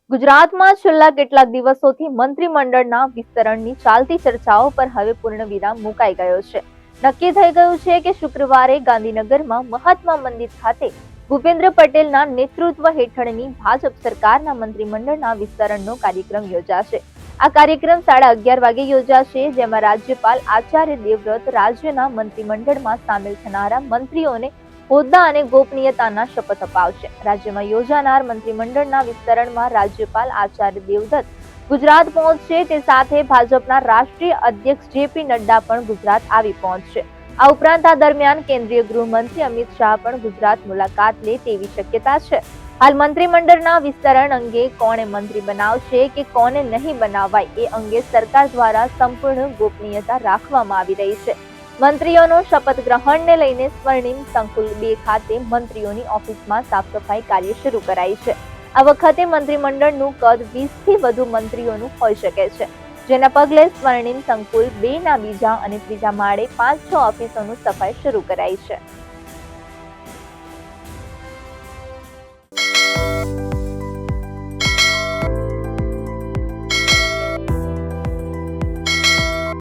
ગુજરાતમાં છેલ્લા કેટલાક દિવસોથી મંત્રીમંડળના વિસ્તરણની ચાલતી ચર્ચાઓ પર હવે પૂર્ણવિરામ મુકાઈ ગયો છે. નક્કી થઈ ગયું છે કે શુક્રવારે ગાંધીનગરમાં મહાત્મા મંદિર ખાતે ભૂપેન્દ્ર પટેલના નેતૃત્વ હેઠળની ભાજપ સરકારના મંત્રીમંડળના વિસ્તરણનો કાર્યક્રમ યોજાશે. આ કાર્યક્રમ 11:30 વાગે યોજાશે, જેમાં રાજ્યપાલ આચાર્ય દેવવ્રત રાજ્યના મંત્રીમંડળમાં સામેલ થનારા મંત્રીઓને હોદ્દા અને ગોપનીયતાના શપથ અપાવશે. રાજ્યમાં યોજાનાર મંત્રીમંડળના વિસ્તરણમાં રાજ્યપાલ આચાર્ય દેવવ્રત ગુજરાત પહોંચશે. તે સાથે ભાજપના રાષ્ટ્રીય અધ્યક્ષ જેપી નડ્ડા પણ ગુજરાત આવી પહોંચશે. આ ઉપરાંત આ દરમિયાન કેન્દ્રીય ગૃહમંત્રી અમિત શાહ પણ ગુજરાત મુલાકાત લે તેવી શક્યતા છે. હાલ મંત્રીમંડળના વિસ્તરણ અંગે કોને મંત્રી બનાવશે કે કોને નહીં બનાવાય એ અંગે સરકાર દ્વારા સંપૂર્ણ ગોપનીયતા રાખવામાં આવી રહી છે. મંત્રીઓનો શપથ ગ્રહણને લઈને સ્વર્ણિમ સંકુલ 2 ખાતે મંત્રીઓની ઓફિસમાં સાફ સફાઈ કાર્ય શરૂ કરાઈ છે. આ વખતે મંત્રીમંડળનું કદ 20 થી વધુ મંત્રીઓનું હોઈ શકે છે, જેના પગલે સ્વર્ણિમ સંકુલ 2 ના બીજા અને ત્રીજા માળે 5-6 ઓફિસોનું સફાઈ શરૂ કરાઈ છે.